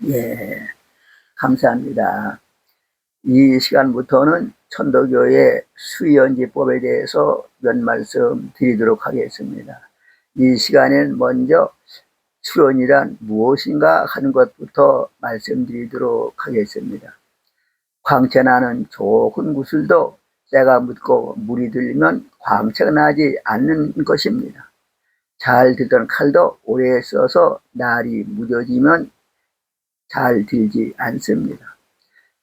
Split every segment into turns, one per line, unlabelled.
예, 감사합니다. 이 시간부터는 천도교의 수연지법에 대해서 몇 말씀 드리도록 하겠습니다. 이 시간엔 먼저 수연이란 무엇인가 하는 것부터 말씀드리도록 하겠습니다. 광채나는 좋은 구슬도 때가 묻고 물이 들면 광채가 나지 않는 것입니다. 잘 들던 칼도 오래 써서 날이 무뎌지면 잘 들지 않습니다.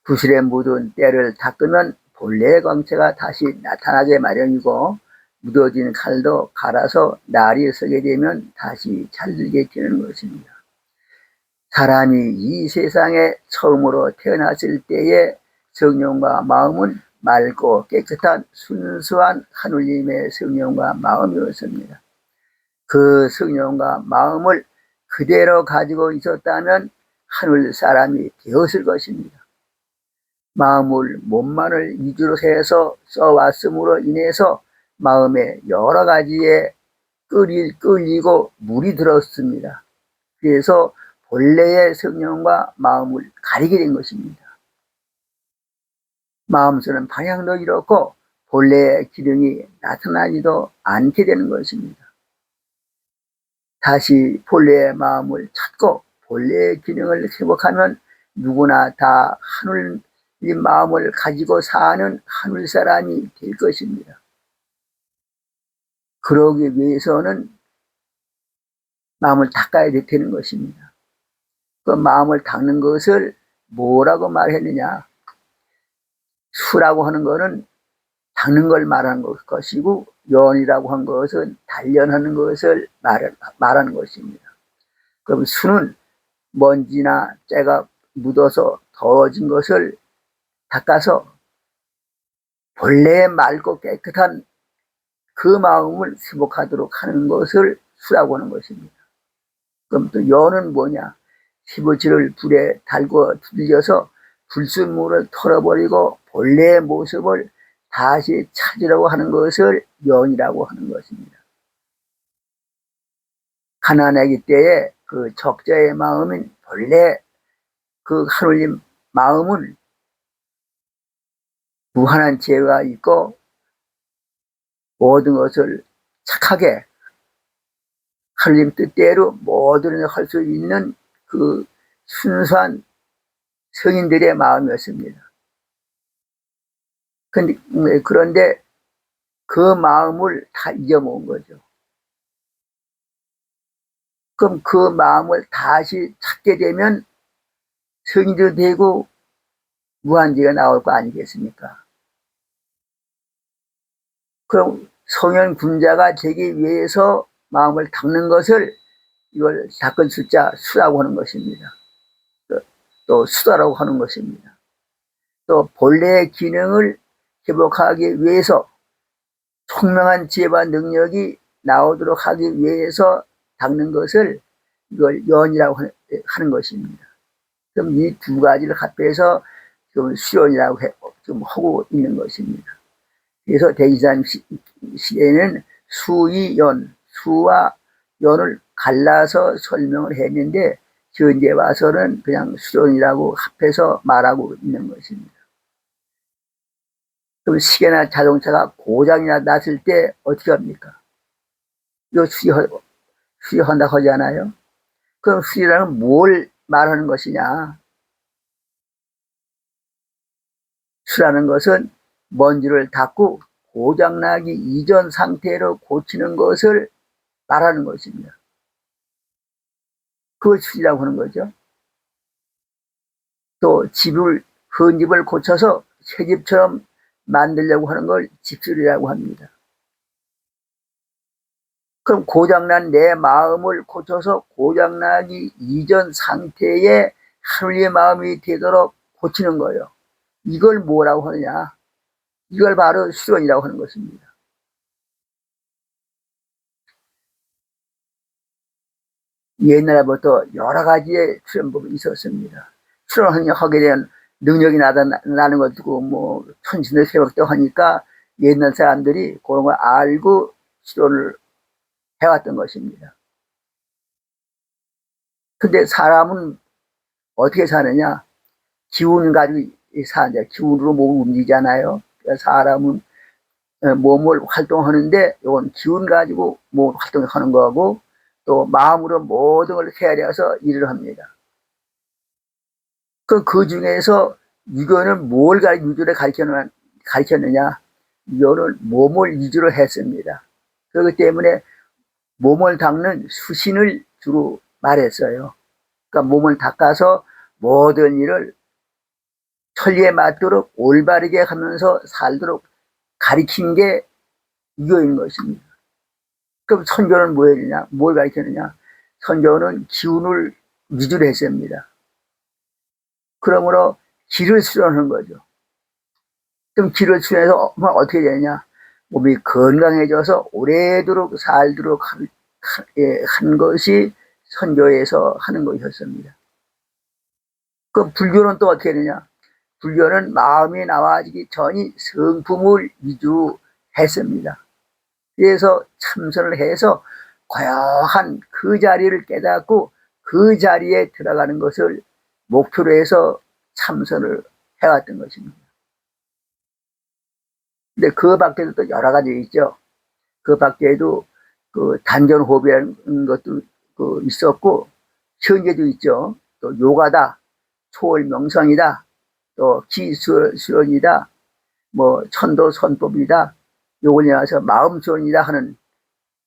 구슬에 묻은 때를 닦으면 본래의 광채가 다시 나타나게 마련이고, 묻어진 칼도 갈아서 날이 서게 되면 다시 잘 들게 되는 것입니다. 사람이 이 세상에 처음으로 태어났을 때의 성령과 마음은 맑고 깨끗한 순수한 하느님의 성령과 마음이었습니다. 그 성령과 마음을 그대로 가지고 있었다면 하늘 사람이 되었을 것입니다. 마음을 몸만을 위주로 해서 써왔음으로 인해서 마음에 여러 가지에 끌리고 물이 들었습니다. 그래서 본래의 성령과 마음을 가리게 된 것입니다. 마음 쓰는 방향도 이렇고 본래의 기능이 나타나지도 않게 되는 것입니다. 다시 본래의 마음을 찾고 본래의 기능을 회복하면 누구나 다 하늘 마음을 가지고 사는 하늘 사람이 될 것입니다. 그러기 위해서는 마음을 닦아야 되는 것입니다. 그 마음을 닦는 것을 뭐라고 말했느냐? 수라고 하는 것은 닦는 걸 말하는 것이고, 연이라고 한 것은 단련하는 것을 말하는 것입니다. 그럼 수는 먼지나 때가 묻어서 더워진 것을 닦아서 본래의 맑고 깨끗한 그 마음을 회복하도록 하는 것을 수라고 하는 것입니다. 그럼 또 연은 뭐냐? 피부치를 불에 달고 두들겨서 불순물을 털어버리고 본래의 모습을 다시 찾으려고 하는 것을 연이라고 하는 것입니다. 가난하기 때에 그 적자의 마음인 본래 그 하느님 마음은 무한한 지혜가 있고 모든 것을 착하게 하느님 뜻대로 모든 것을 할 수 있는 그 순수한 성인들의 마음이었습니다. 그런데 그 마음을 다 잊어먹은 거죠. 그럼 그 마음을 다시 찾게 되면 성인도 되고 무한지가 나올 거 아니겠습니까? 그럼 성현 군자가 되기 위해서 마음을 닦는 것을 이걸 닦은 숫자 수라고 하는 것입니다. 또 수다라고 하는 것입니다. 또 본래의 기능을 회복하기 위해서 총명한 지혜와 능력이 나오도록 하기 위해서 닦는 것을 이걸 연이라고 하는 것입니다. 그럼 이 두 가지를 합해서 좀 수연이라고 좀 하고 있는 것입니다. 그래서 대지산 시에는 수이연, 수와 연을 갈라서 설명을 했는데 현재 와서는 그냥 수연이라고 합해서 말하고 있는 것입니다. 그럼 시계나 자동차가 고장이 났을 때 어떻게 합니까? 이거 수리한다고 하지 않아요? 그럼 수리라는 뭘 말하는 것이냐? 수라는 것은 먼지를 닦고 고장나기 이전 상태로 고치는 것을 말하는 것입니다. 그걸 수리라고 하는 거죠. 또 헌 집을 고쳐서 새 집처럼 만들려고 하는 걸 집수리라고 합니다. 그럼 고장난 내 마음을 고쳐서 고장나기 이전 상태의 하늘의 마음이 되도록 고치는 거예요. 이걸 뭐라고 하느냐? 이걸 바로 수련이라고 하는 것입니다. 옛날부터 여러 가지의 수련법이 있었습니다. 수련하게 되면 능력이 나는 것도 뭐 천신의 새벽도 하니까 옛날 사람들이 그런 걸 알고 수련을 해왔던 것입니다. 근데 사람은 어떻게 사느냐? 기운 가지고 사는데, 기운으로 몸을 움직이잖아요. 사람은 몸을 활동하는데 이건 기운 가지고 몸을 활동하는 거고, 또 마음으로 모든 걸 헤아려서 일을 합니다. 그 중에서 유교는 뭘 유교를 가르쳤느냐? 유교는 몸을 위주로 했습니다. 그렇기 때문에 몸을 닦는 수신을 주로 말했어요. 그러니까 몸을 닦아서 모든 일을 천리에 맞도록 올바르게 하면서 살도록 가르친 게 유교인 것입니다. 그럼 선조는 뭐 했느냐? 뭘 가르쳤느냐? 선조는 기운을 위주로 했습니다. 그러므로 기를 수련하는 거죠. 그럼 기를 수련해서 어떻게 되느냐? 몸이 건강해져서 오래도록 살도록 한 것이 선조에서 하는 것이었습니다. 그 불교는 또 어떻게 되느냐? 불교는 마음이 나와지기 전이 성품을 위주로 했습니다. 그래서 참선을 해서 고요한 그 자리를 깨닫고 그 자리에 들어가는 것을 목표로 해서 참선을 해왔던 것입니다. 근데 그 밖에도 또 여러 가지 있죠. 그 밖에도 그 단전호흡이라는 것도 있었고, 현재도 있죠. 또 요가다, 초월명성이다, 또 기수련이다, 뭐 천도선법이다, 요걸 나와서 마음수련이다 하는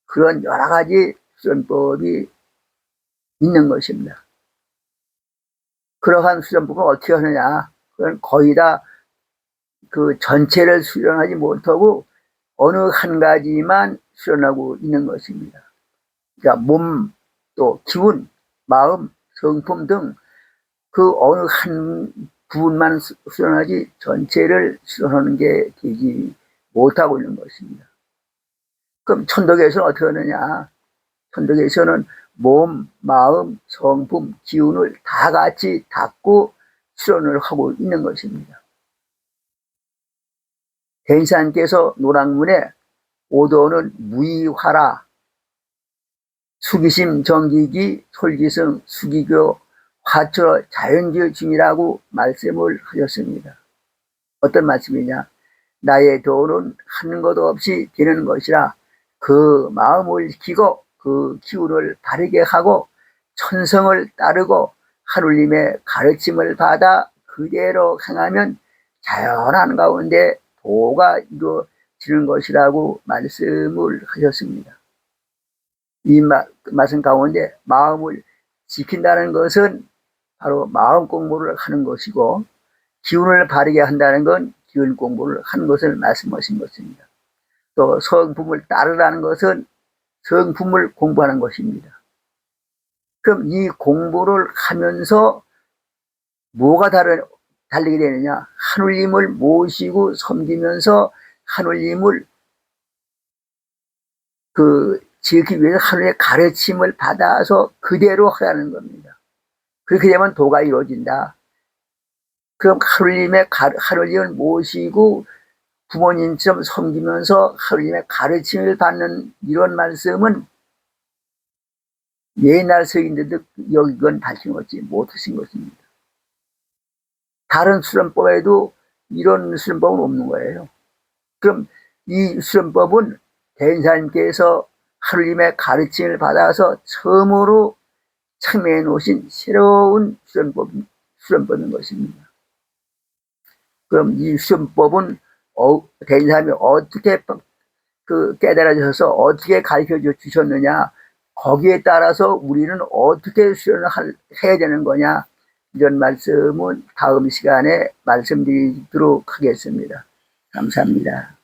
그런 여러 가지 수련법이 있는 것입니다. 그러한 수련법을 어떻게 하느냐? 그건 거의 다 그 전체를 수련하지 못하고 어느 한 가지만 수련하고 있는 것입니다. 그러니까 몸, 또 기운, 마음, 성품 등 그 어느 한 부분만 수련하지 전체를 수련하는 게 되지 못하고 있는 것입니다. 그럼 천도교에서는 어떻게 하느냐? 천도교에서는 몸, 마음, 성품, 기운을 다 같이 닦고 수련을 하고 있는 것입니다. 대인사님께서 노랑문에 오도는 무의화라, 수기심 정기기 솔기성 수기교 화처 자연주의 중이라고 말씀을 하셨습니다. 어떤 말씀이냐? 나의 도는 하는 것 없이 되는 것이라 그 마음을 지키고 그 기운을 바르게 하고 천성을 따르고 하느님의 가르침을 받아 그대로 행하면 자연한 가운데 도가 이루어지는 것이라고 말씀을 하셨습니다. 이 말씀 가운데 마음을 지킨다는 것은 바로 마음 공부를 하는 것이고, 기운을 바르게 한다는 건 기운 공부를 하는 것을 말씀하신 것입니다. 또 성품을 따르라는 것은 성품을 공부하는 것입니다. 그럼 이 공부를 하면서 뭐가 달리게 되느냐? 하느님을 모시고 섬기면서 하느님을 지키기 위해서 하느님의 가르침을 받아서 그대로 하라는 겁니다. 그렇게 되면 도가 이루어진다. 그럼 하느님을 모시고 부모님처럼 섬기면서 하느님의 가르침을 받는 이런 말씀은 옛날 서인들도 여기건 밝혀놓지 못하신 것입니다. 다른 수련법에도 이런 수련법은 없는 거예요. 그럼 이 수련법은 대인사님께서 하느님의 가르침을 받아서 처음으로 창명해 놓으신 새로운 수련법인 것입니다. 그럼 이 수련법은 대인사님이 어떻게 깨달아져서 어떻게 가르쳐 주셨느냐, 거기에 따라서 우리는 어떻게 수련을 해야 되는 거냐, 이런 말씀은 다음 시간에 말씀드리도록 하겠습니다. 감사합니다.